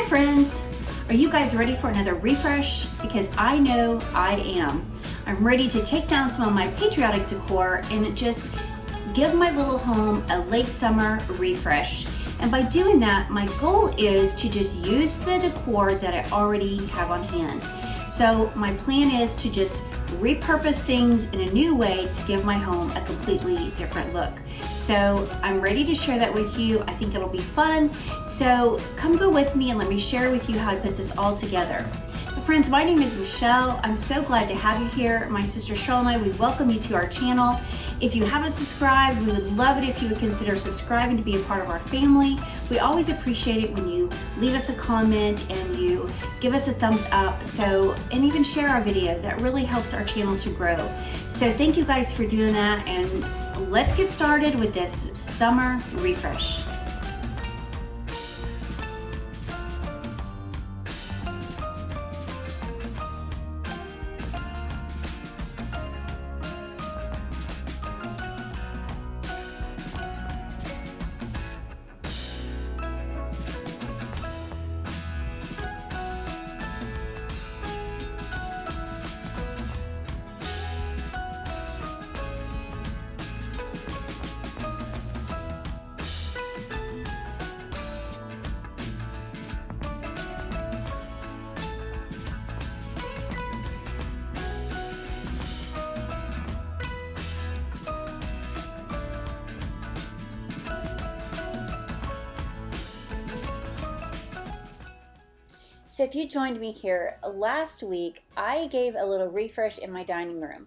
Hi friends! Are you guys ready for another refresh? Because I know I am. I'm ready to take down some of my patriotic decor and just give my little home a late summer refresh. And by doing that, my goal is to just use the decor that I already have on hand. So my plan is to just repurpose things in a new way to give my home a completely different look. So I'm ready to share that with you. I think it'll be fun. So come go with me and let me share with you how I put this all together. Friends, my name is Michelle. I'm so glad to have you here. My sister Cheryl and I, we welcome you to our channel. If you haven't subscribed, we would love it if you would consider subscribing to be a part of our family. We always appreciate it when you leave us a comment and you give us a thumbs up, and even share our video. That really helps our channel to grow. So thank you guys for doing that, and let's get started with this summer refresh. So if you joined me here last week, I gave a little refresh in my dining room,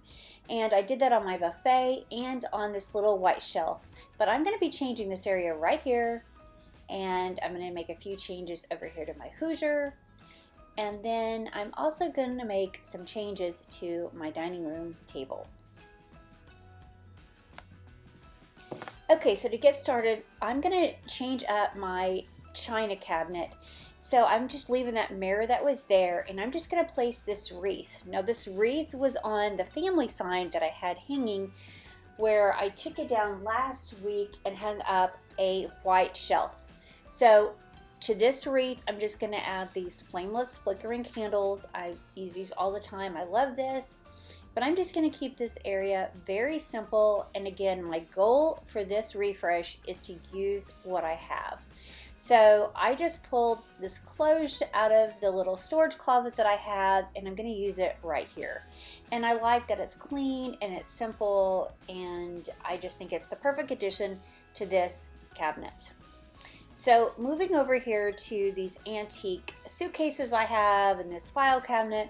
and I did that on my buffet and on this little white shelf. But I'm going to be changing this area right here, and I'm going to make a few changes over here to my Hoosier, and then I'm also going to make some changes to my dining room table. Okay, so to get started, I'm going to change up my china cabinet. So I'm just leaving that mirror that was there, and I'm just going to place this wreath. Now this wreath was on the family sign that I had hanging, where I took it down last week and hung up a white shelf. So to this wreath, I'm just going to add these flameless flickering candles. I use these all the time. I love this. But I'm just going to keep this area very simple. And again, my goal for this refresh is to use what I have. So I just pulled this clothes out of the little storage closet that I have, and I'm going to use it right here. And I like that it's clean and it's simple, and I just think it's the perfect addition to this cabinet. So moving over here to these antique suitcases I have and this file cabinet,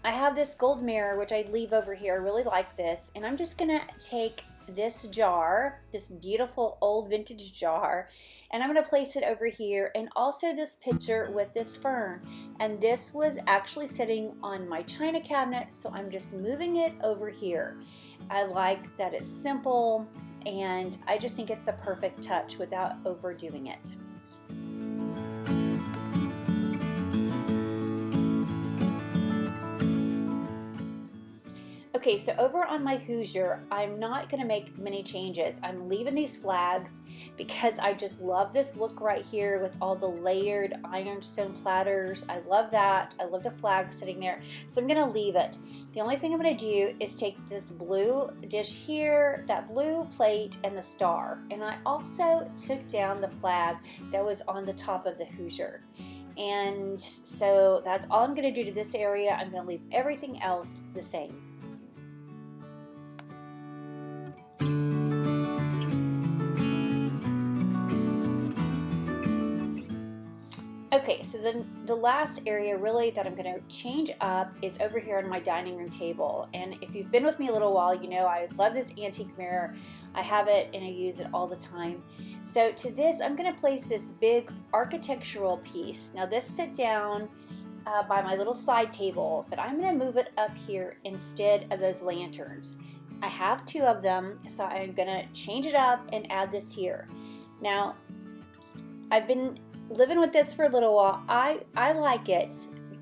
I have this gold mirror, which I leave over here. I really like this. And I'm just going to take this jar, this beautiful old vintage jar, and I'm going to place it over here, and also this picture with this fern. And this was actually sitting on my china cabinet, so I'm just moving it over here. I like that it's simple, and I just think it's the perfect touch without overdoing it. Okay, so over on my Hoosier, I'm not going to make many changes. I'm leaving these flags because I just love this look right here with all the layered ironstone platters. I love that. I love the flag sitting there. So I'm going to leave it. The only thing I'm going to do is take this blue dish here, that blue plate, and the star. And I also took down the flag that was on the top of the Hoosier. And so that's all I'm going to do to this area. I'm going to leave everything else the same. Okay, so then the last area really that I'm going to change up is over here on my dining room table. And if you've been with me a little while, you know I love this antique mirror. I have it and I use it all the time. So to this, I'm going to place this big architectural piece. Now this sit down by my little side table, but I'm going to move it up here instead of those lanterns. I have two of them, so I'm going to change it up and add this here. Now, I've been living with this for a little while. I like it.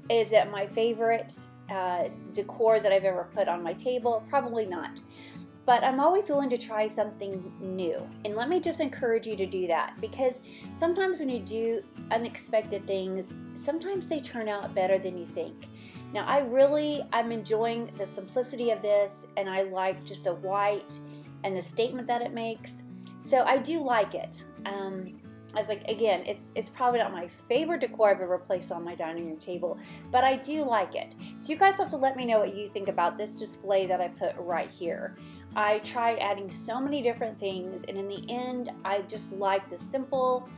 Is it my favorite decor that I've ever put on my table? Probably not. but I'm always willing to try something new. And let me just encourage you to do that, because sometimes when you do unexpected things, sometimes they turn out better than you think. Now I'm enjoying the simplicity of this, and I like just the white and the statement that it makes. So I do like it. I was like, again, it's probably not my favorite decor I've ever placed on my dining room table, but I do like it. So you guys have to let me know what you think about this display that I put right here. I tried adding so many different things, and in the end, I just like the simpleness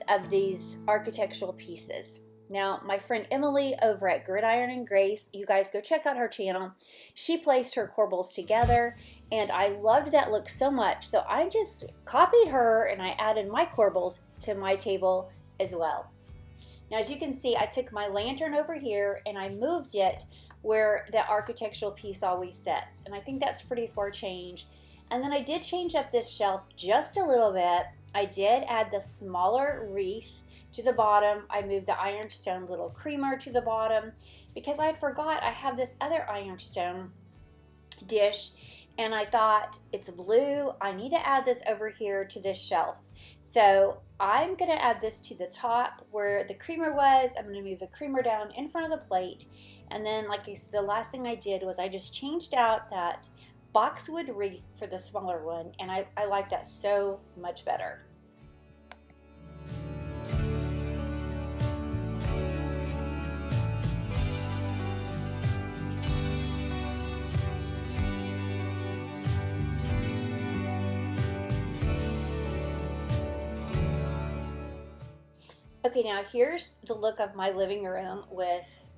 of these architectural pieces. Now, my friend Emily over at Gridiron and Grace, you guys go check out her channel. She placed her corbels together, and I loved that look so much. So I just copied her, and I added my corbels to my table as well. Now, as you can see, I took my lantern over here, and I moved it where the architectural piece always sits. And I think that's pretty for a change. And then I did change up this shelf just a little bit. I did add the smaller wreath to the bottom. I moved the ironstone little creamer to the bottom because I forgot I have this other ironstone dish, and I thought it's blue. I need to add this over here to this shelf. So I'm going to add this to the top where the creamer was. I'm going to move the creamer down in front of the plate. And then, like I said, the last thing I did was I just changed out that boxwood wreath for the smaller one, and I like that so much better. Okay, now here's the look of my living room with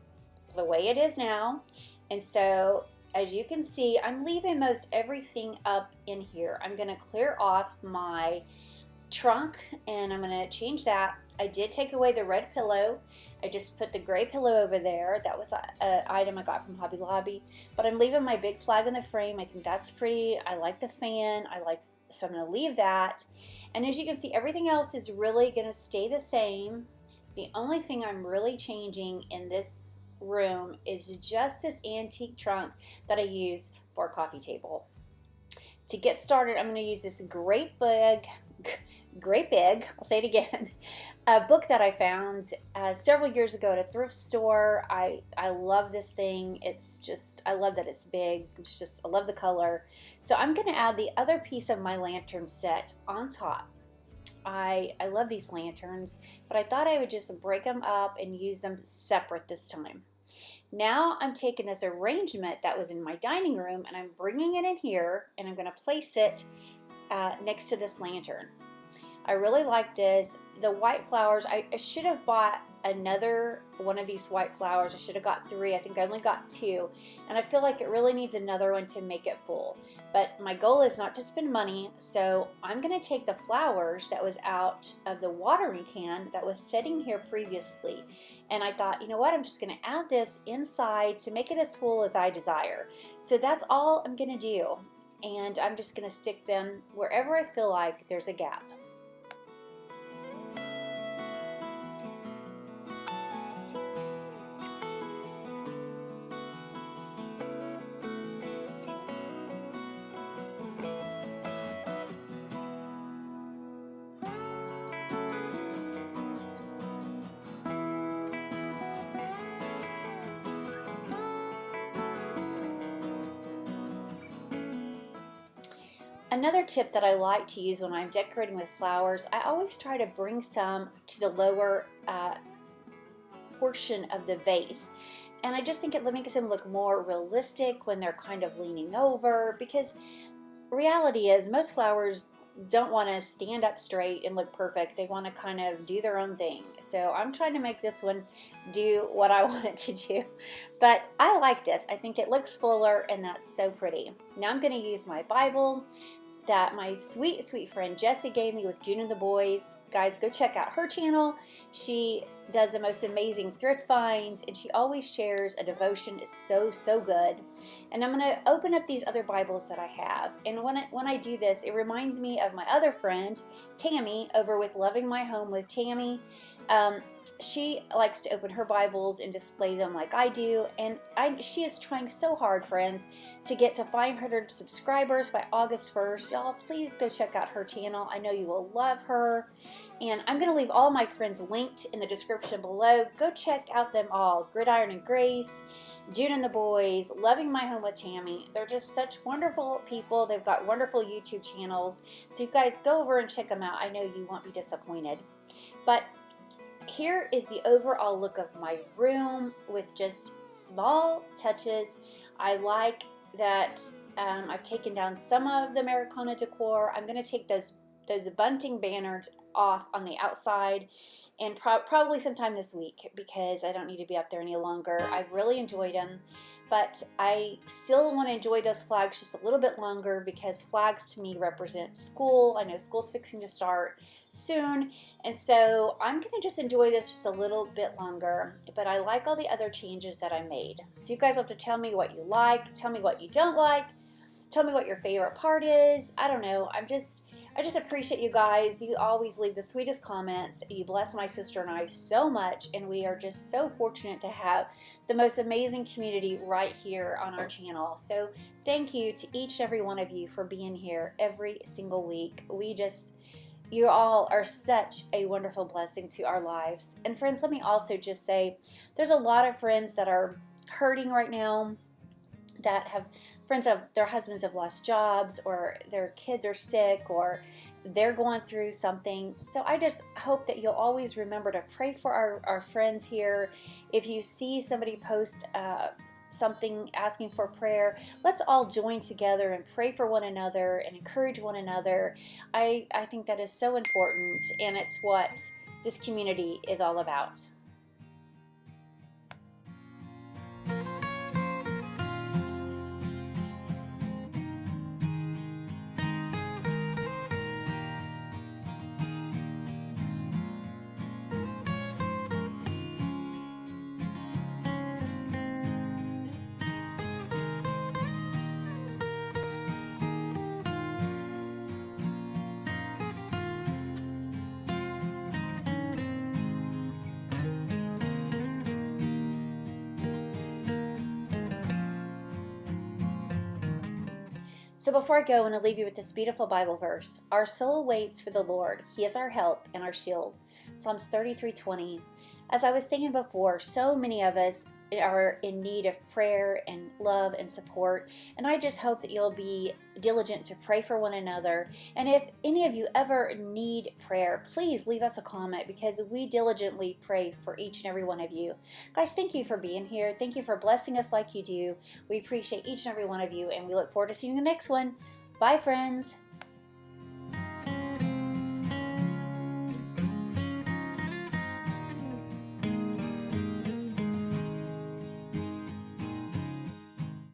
the way it is now. And so as you can see, I'm leaving most everything up in here. I'm going to clear off my trunk, and I'm going to change that. I did take away the red pillow. I just put the gray pillow over there. That was an item I got from Hobby Lobby. But I'm leaving my big flag in the frame. I think that's pretty. I like the fan. So I'm going to leave that. And as you can see, everything else is really going to stay the same. The only thing I'm really changing in this room is just this antique trunk that I use for a coffee table. To get started, I'm going to use this great big, I'll say it again, a book that I found several years ago at a thrift store. I love this thing. I love that it's big. I love the color. So I'm going to add the other piece of my lantern set on top. I love these lanterns, but I thought I would just break them up and use them separate this time. Now I'm taking this arrangement that was in my dining room, and I'm bringing it in here, and I'm going to place it next to this lantern. I really like this. The white flowers, I should have bought another one of these white flowers. I should have got 3. I think I only got 2. And I feel like it really needs another one to make it full. But my goal is not to spend money, so I'm going to take the flowers that was out of the watering can that was sitting here previously. And I thought, you know what, I'm just going to add this inside to make it as full as I desire. So that's all I'm going to do. And I'm just going to stick them wherever I feel like there's a gap. Another tip that I like to use when I'm decorating with flowers, I always try to bring some to the lower portion of the vase. And I just think it makes them look more realistic when they're kind of leaning over, because reality is most flowers don't want to stand up straight and look perfect. They want to kind of do their own thing. So I'm trying to make this one do what I want it to do. But I like this. I think it looks fuller, and that's so pretty. Now I'm going to use my Bible that my sweet, sweet friend Jessi gave me with June and the Boys. guys, go check out her channel. She does the most amazing thrift finds, and she always shares a devotion. It's so good. And I'm going to open up these other Bibles that I have. And when I do this, it reminds me of my other friend, Tammy, over with Loving My Home with Tammy. She likes to open her Bibles and display them like I do, and she is trying so hard, friends, to get to 500 subscribers by August 1st. Y'all, please go check out her channel. I know you will love her, and I'm going to leave all my friends linked in the description below. Go check out them all. Gridiron and Grace, June and the Boys, Loving My Home with Tammy. They're just such wonderful people. They've got wonderful YouTube channels, so you guys go over and check them out. I know you won't be disappointed. But here is the overall look of my room with just small touches. I like that I've taken down some of the Americana decor. I'm going to take those bunting banners off on the outside, and probably sometime this week, because I don't need to be up there any longer. I've really enjoyed them, but I still want to enjoy those flags just a little bit longer, because flags to me represent school. I know school's fixing to start soon, and so I'm going to just enjoy this just a little bit longer. But I like all the other changes that I made. So you guys have to tell me what you like, tell me what you don't like, tell me what your favorite part is. I don't know. I just appreciate you guys. You always leave the sweetest comments. You bless my sister and I so much, and we are just so fortunate to have the most amazing community right here on our channel. So thank you to each and every one of you for being here every single week. You all are such a wonderful blessing to our lives. And friends, let me also just say, there's a lot of friends that are hurting right now, that have friends of their husbands have lost jobs, or their kids are sick, or they're going through something. So I just hope that you'll always remember to pray for our friends here. If you see somebody post something asking for prayer, let's all join together and pray for one another and encourage one another. I think that is so important, and it's what this community is all about. So before I go, I want to leave you with this beautiful Bible verse. Our soul waits for the Lord. He is our help and our shield. Psalms 33:20. As I was saying before, so many of us are in need of prayer and love and support, and I just hope that you'll be diligent to pray for one another. And if any of you ever need prayer, please leave us a comment, because we diligently pray for each and every one of you. Guys, thank you for being here. Thank you for blessing us like you do. We appreciate each and every one of you, and we look forward to seeing you in the next one. Bye, friends.